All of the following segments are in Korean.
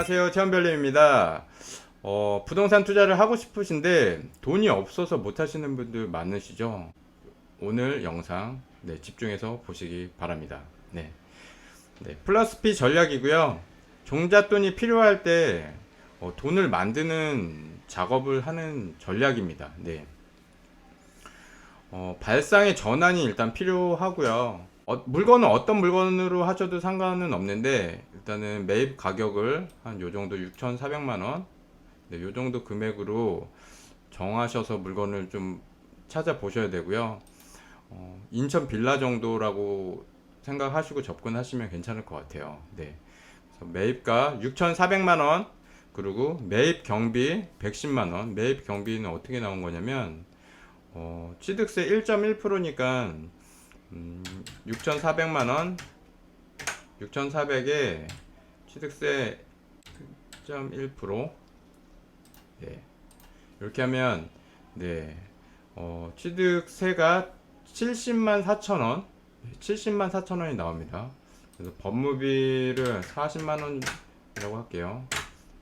안녕하세요, 최원별님입니다. 부동산 투자를 하고 싶으신데 돈이 없어서 못 하시는 분들 많으시죠? 오늘 영상 집중해서 보시기 바랍니다. 플러스 P 전략이고요. 종잣돈이 필요할 때 돈을 만드는 작업을 하는 전략입니다. 발상의 전환이 일단 필요하고요. 물건은 어떤 물건으로 하셔도 상관은 없는데 일단은 매입 가격을 한 요정도 6,400만원 요정도 금액으로 정하셔서 물건을 좀 찾아보셔야 되고요. 인천 빌라 정도라고 생각하시고 접근하시면 괜찮을 것 같아요. 그래서 매입가 6,400만원 그리고 매입 경비 110만원. 매입 경비는 어떻게 나온 거냐면 취득세 1.1%니까 6,400만원 6,400에 취득세 1.1% 이렇게 하면 취득세가 70만 4천원 70만 4천원이 나옵니다. 그래서 법무비를 40만원이라고 할게요.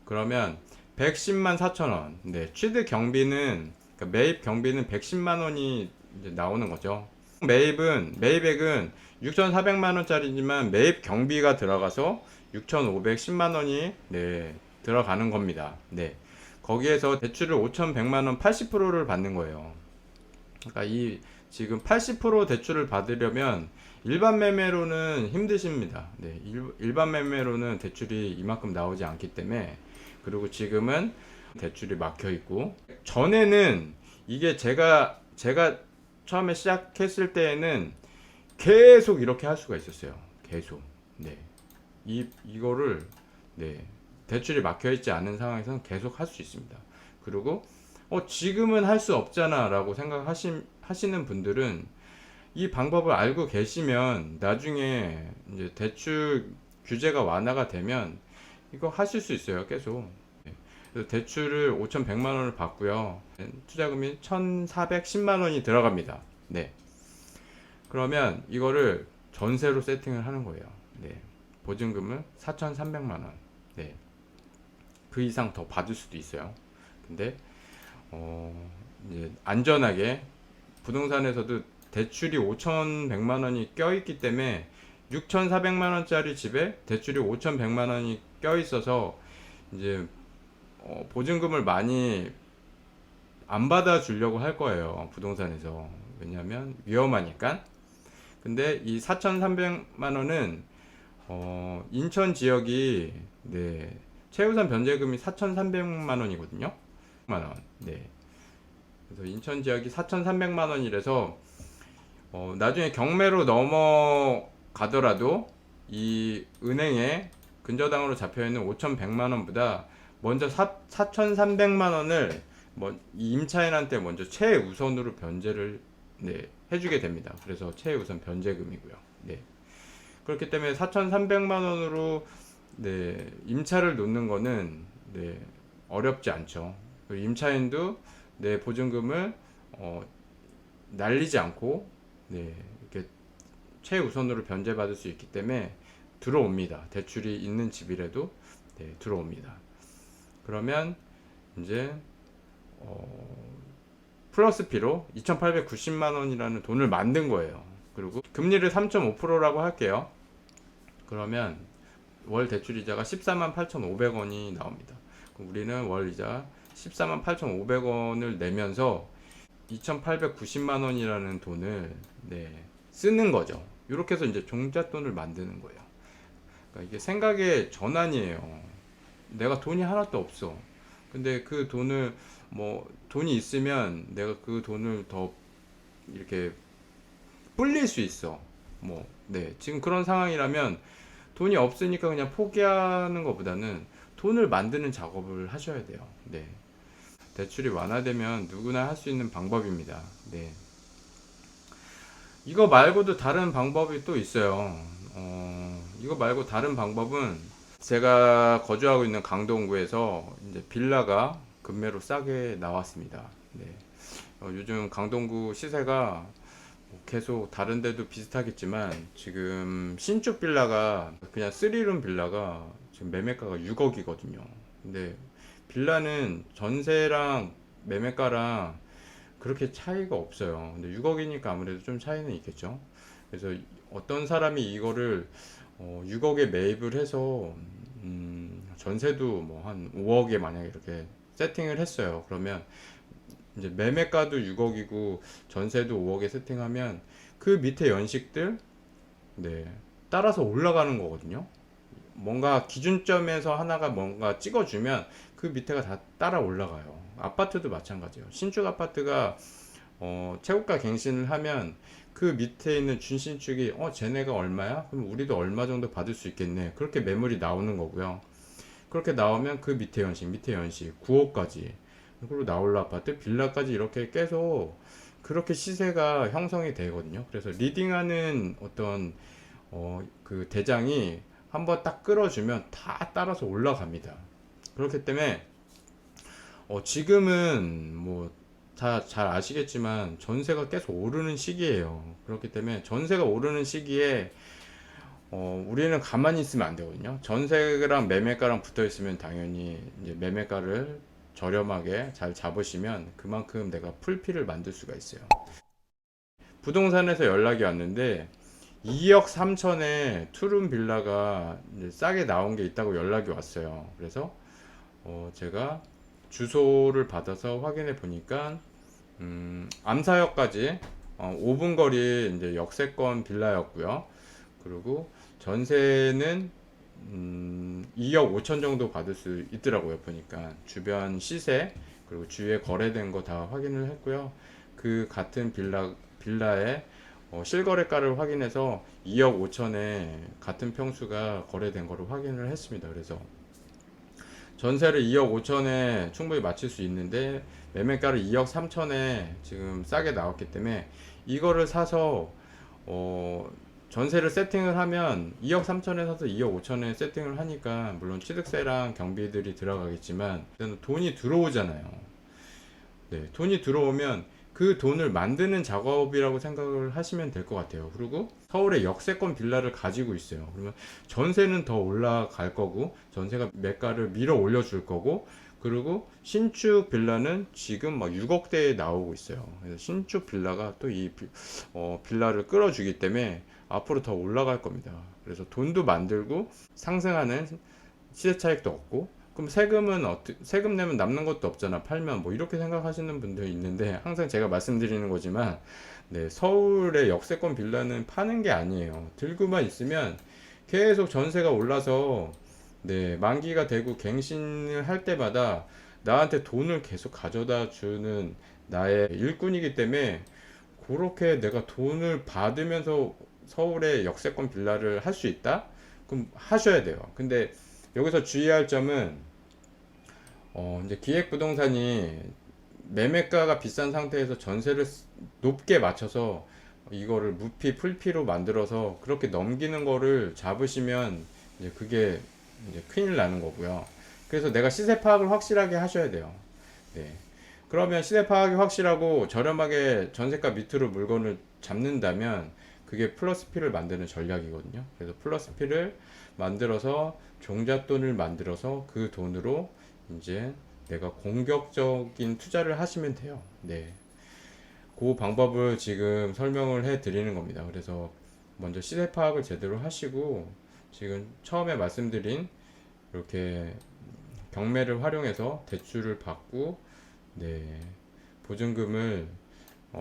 그러면 110만 4천원 취득 경비는 그러니까 매입 경비는 110만원이 이제 나오는 거죠. 매입액은 6,400만원짜리지만 매입 경비가 들어가서 6,510만원이 들어가는 겁니다. 거기에서 대출을 5,100만원 80%를 받는 거예요. 그러니까 이 지금 80% 대출을 받으려면 일반 매매로는 힘드십니다. 일반 매매로는 대출이 이만큼 나오지 않기 때문에. 그리고 지금은 대출이 막혀 있고, 전에는 이게 제가 처음에 시작했을 때에는 계속 이렇게 할 수가 있었어요. 계속. 이거를 대출이 막혀 있지 않은 상황에서는 계속 할 수 있습니다. 그리고 지금은 할 수 없잖아 라고 생각하시는 분들은 이 방법을 알고 계시면 나중에 이제 대출 규제가 완화가 되면 이거 하실 수 있어요. 계속. 그래서 대출을 5,100만원을 받고요. 투자금이 1,410만원이 들어갑니다. 그러면 이거를 전세로 세팅을 하는 거예요. 보증금을 4,300만원. 그 이상 더 받을 수도 있어요. 근데 이제 안전하게 부동산에서도 대출이 5,100만원이 껴있기 때문에 6,400만원짜리 집에 대출이 5,100만원이 껴있어서 이제 보증금을 많이 안 받아주려고 할 거예요. 부동산에서. 왜냐하면 위험하니까. 근데 이 4,300만원은 인천 지역이 최우선 변제금이 4,300만원이거든요. 만원. 그래서 인천 지역이 4,300만원이라서 나중에 경매로 넘어가더라도 이 은행에 근저당으로 잡혀있는 5,100만원보다 먼저 4,300만원을 이 임차인한테 먼저 최우선으로 변제를 해주게 됩니다. 그래서 최우선 변제금이고요. 그렇기 때문에 4,300만원으로 임차를 놓는 거는 어렵지 않죠. 임차인도 보증금을 날리지 않고 이렇게 최우선으로 변제받을 수 있기 때문에 들어옵니다. 대출이 있는 집이라도 들어옵니다. 그러면 이제 플러스 P로 2,890만원이라는 돈을 만든 거예요. 그리고 금리를 3.5%라고 할게요. 그러면 월 대출이자가 14만 8,500원이 나옵니다. 그럼 우리는 월 이자 14만 8,500원을 내면서 2,890만원이라는 돈을 쓰는 거죠. 이렇게 해서 이제 종잣돈을 만드는 거예요. 그러니까 이게 생각의 전환이에요. 내가 돈이 하나도 없어. 근데 그 돈을 돈이 있으면 내가 그 돈을 더 이렇게 불릴 수 있어. 지금 그런 상황이라면 돈이 없으니까 그냥 포기하는 것보다는 돈을 만드는 작업을 하셔야 돼요. 대출이 완화되면 누구나 할 수 있는 방법입니다. 이거 말고도 다른 방법이 또 있어요. 이거 말고 다른 방법은 제가 거주하고 있는 강동구에서 이제 빌라가 급매로 싸게 나왔습니다. 요즘 강동구 시세가 계속 다른 데도 비슷하겠지만 지금 신축 빌라가 그냥 3룸 빌라가 지금 매매가가 6억이거든요. 근데 빌라는 전세랑 매매가랑 그렇게 차이가 없어요. 근데 6억이니까 아무래도 좀 차이는 있겠죠. 그래서 어떤 사람이 이거를 6억에 매입을 해서 전세도 뭐 한 5억에 만약에 이렇게 세팅을 했어요. 그러면 이제 매매가도 6억이고 전세도 5억에 세팅하면 그 밑에 연식들, 네, 따라서 올라가는 거거든요. 뭔가 기준점에서 하나가 뭔가 찍어주면 그 밑에가 다 따라 올라가요. 아파트도 마찬가지예요. 신축 아파트가 최고가 갱신을 하면 그 밑에 있는 준신축이 쟤네가 얼마야? 그럼 우리도 얼마 정도 받을 수 있겠네. 그렇게 매물이 나오는 거고요. 그렇게 나오면 그 밑에 연식 9억까지 그리고 나홀라 아파트 빌라까지 이렇게 계속 그렇게 시세가 형성이 되거든요. 그래서 리딩하는 어떤 그 대장이 한번 딱 끌어주면 다 따라서 올라갑니다. 그렇기 때문에 지금은 뭐 다 잘 아시겠지만 전세가 계속 오르는 시기예요. 그렇기 때문에 전세가 오르는 시기에 우리는 가만히 있으면 안 되거든요. 전세랑 매매가랑 붙어 있으면 당연히 이제 매매가를 저렴하게 잘 잡으시면 그만큼 내가 풀피를 만들 수가 있어요. 부동산에서 연락이 왔는데 2억 3천에 투룸 빌라가 이제 싸게 나온 게 있다고 연락이 왔어요. 그래서 제가 주소를 받아서 확인해 보니까 암사역까지 5분 거리 이제 역세권 빌라였고요. 그리고 전세는 2억 5천 정도 받을 수 있더라고요. 보니까 주변 시세 그리고 주위에 거래된 거 다 확인을 했고요. 그 같은 빌라의 실거래가를 확인해서 2억 5천에 같은 평수가 거래된 거를 확인을 했습니다. 그래서 전세를 2억 5천에 충분히 맞출 수 있는데 매매가를 2억 3천에 지금 싸게 나왔기 때문에 이거를 사서 전세를 세팅을 하면 2억 3천에 사서 2억 5천에 세팅을 하니까 물론 취득세랑 경비들이 들어가겠지만 돈이 들어오잖아요. 네, 돈이 들어오면 그 돈을 만드는 작업이라고 생각을 하시면 될 것 같아요. 그리고 서울에 역세권 빌라를 가지고 있어요. 그러면 전세는 더 올라갈 거고, 전세가 매가를 밀어 올려줄 거고, 그리고 신축 빌라는 지금 막 6억대에 나오고 있어요. 그래서 신축 빌라가 또 이 빌라를 끌어주기 때문에 앞으로 더 올라갈 겁니다. 그래서 돈도 만들고 상승하는 시세 차익도 없고 그럼 세금 내면 남는 것도 없잖아. 팔면 뭐 이렇게 생각하시는 분들이 있는데 항상 제가 말씀드리는 거지만 네, 서울의 역세권 빌라는 파는 게 아니에요. 들고만 있으면 계속 전세가 올라서 네, 만기가 되고 갱신을 할 때마다 나한테 돈을 계속 가져다 주는 나의 일꾼이기 때문에 그렇게 내가 돈을 받으면서 서울의 역세권 빌라를 할 수 있다? 그럼 하셔야 돼요. 근데 여기서 주의할 점은 이제 기획부동산이 매매가가 비싼 상태에서 전세를 높게 맞춰서 이거를 무피 풀피로 만들어서 그렇게 넘기는 거를 잡으시면 이제 그게 이제 큰일 나는 거고요. 그래서 내가 시세 파악을 확실하게 하셔야 돼요. 네. 그러면 시세 파악이 확실하고 저렴하게 전세가 밑으로 물건을 잡는다면 그게 플러스 P를 만드는 전략이거든요. 그래서 플러스 P를 만들어서 종잣돈을 만들어서 그 돈으로 이제 내가 공격적인 투자를 하시면 돼요. 네. 그 방법을 지금 설명을 해 드리는 겁니다. 그래서 먼저 시세 파악을 제대로 하시고 지금 처음에 말씀드린 이렇게 경매를 활용해서 대출을 받고 네, 보증금을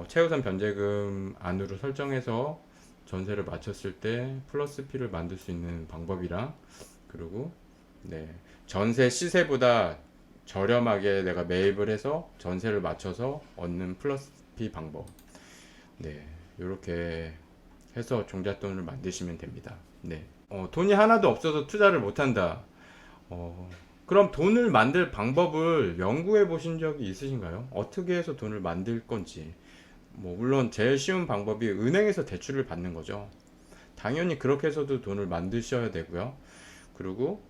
최우선 변제금 안으로 설정해서 전세를 맞췄을 때 플러스 P를 만들 수 있는 방법이랑 그리고 네, 전세 시세보다 저렴하게 내가 매입을 해서 전세를 맞춰서 얻는 플러스 P 방법. 네, 이렇게 해서 종잣돈을 만드시면 됩니다. 네, 돈이 하나도 없어서 투자를 못한다. 어, 그럼 돈을 만들 방법을 연구해 보신 적이 있으신가요? 어떻게 해서 돈을 만들 건지. 뭐, 물론 제일 쉬운 방법이 은행에서 대출을 받는 거죠. 당연히 그렇게 해서도 돈을 만드셔야 되고요. 그리고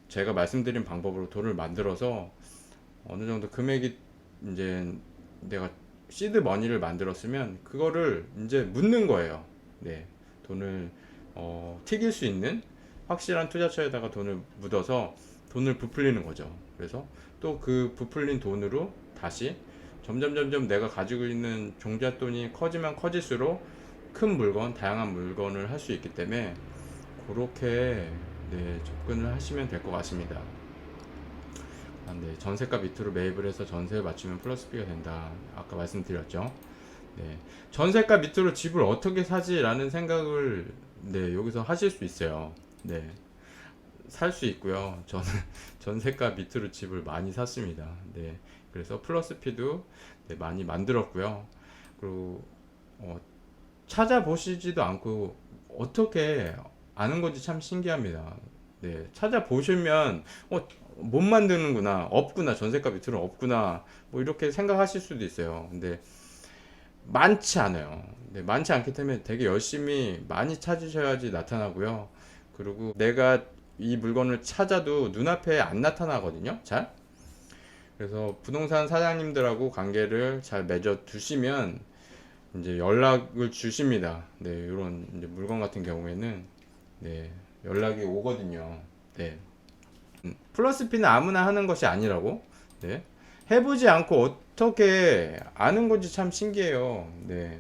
제가 말씀드린 방법으로 돈을 만들어서 어느 정도 금액이 이제 내가 시드 머니를 만들었으면 그거를 이제 묻는 거예요. 네. 돈을 튀길 수 있는 확실한 투자처에다가 돈을 묻어서 돈을 부풀리는 거죠. 그래서 또 그 부풀린 돈으로 다시 점점 내가 가지고 있는 종잣돈이 커지면 커질수록 큰 물건, 다양한 물건을 할 수 있기 때문에 그렇게 네, 접근을 하시면 될 것 같습니다. 네, 전세가 밑으로 매입을 해서 전세에 맞추면 플러스 B가 된다. 아까 말씀드렸죠. 네, 전세가 밑으로 집을 어떻게 사지라는 생각을 네, 여기서 하실 수 있어요. 네, 살 수 있고요. 저는 전세가 밑으로 집을 많이 샀습니다. 네, 그래서 플러스 P도 네, 많이 만들었고요. 그리고 찾아보시지도 않고 어떻게 아는 건지 참 신기합니다. 네, 찾아보시면 못 만드는구나, 없구나, 전세가 밑으로 없구나, 뭐 이렇게 생각하실 수도 있어요. 근데 많지 않아요. 네, 많지 않기 때문에 되게 열심히 많이 찾으셔야지 나타나고요. 그리고 내가 이 물건을 찾아도 눈앞에 안 나타나거든요. 잘. 그래서 부동산 사장님들하고 관계를 잘 맺어 두시면 이제 연락을 주십니다. 네, 이런 이제 물건 같은 경우에는 네, 연락이 오거든요. 네. 플러스 P는 아무나 하는 것이 아니라고. 네. 해보지 않고 어떻게 아는 건지 참 신기해요. 네.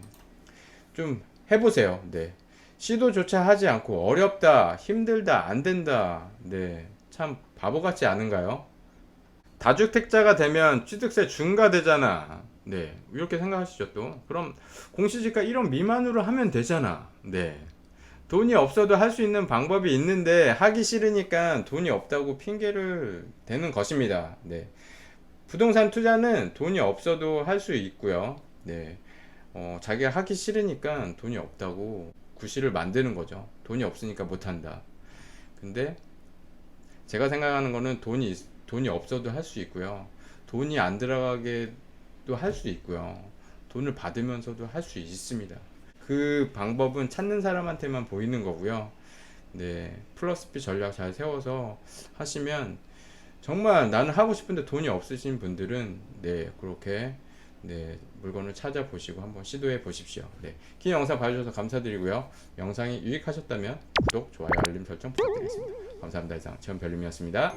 좀 해보세요. 네. 시도조차 하지 않고 어렵다, 힘들다, 안 된다. 네. 참 바보 같지 않은가요? 다주택자가 되면 취득세 중과되잖아. 네. 이렇게 생각하시죠, 또. 그럼 공시지가 1억 미만으로 하면 되잖아. 네. 돈이 없어도 할 수 있는 방법이 있는데 하기 싫으니까 돈이 없다고 핑계를 대는 것입니다. 네. 부동산 투자는 돈이 없어도 할 수 있고요. 네. 자기가 하기 싫으니까 돈이 없다고 구실을 만드는 거죠. 돈이 없으니까 못한다. 근데 제가 생각하는 거는 돈이 없어도 할 수 있고요. 돈이 안 들어가게도 할 수 있고요. 돈을 받으면서도 할 수 있습니다. 그 방법은 찾는 사람한테만 보이는 거고요. 네, 플러스 B 전략 잘 세워서 하시면 정말 나는 하고 싶은데 돈이 없으신 분들은 네, 그렇게 네, 물건을 찾아보시고 한번 시도해 보십시오. 네, 긴 영상 봐주셔서 감사드리고요. 영상이 유익하셨다면 구독, 좋아요, 알림 설정 부탁드리겠습니다. 감사합니다. 이상 체험별님이었습니다.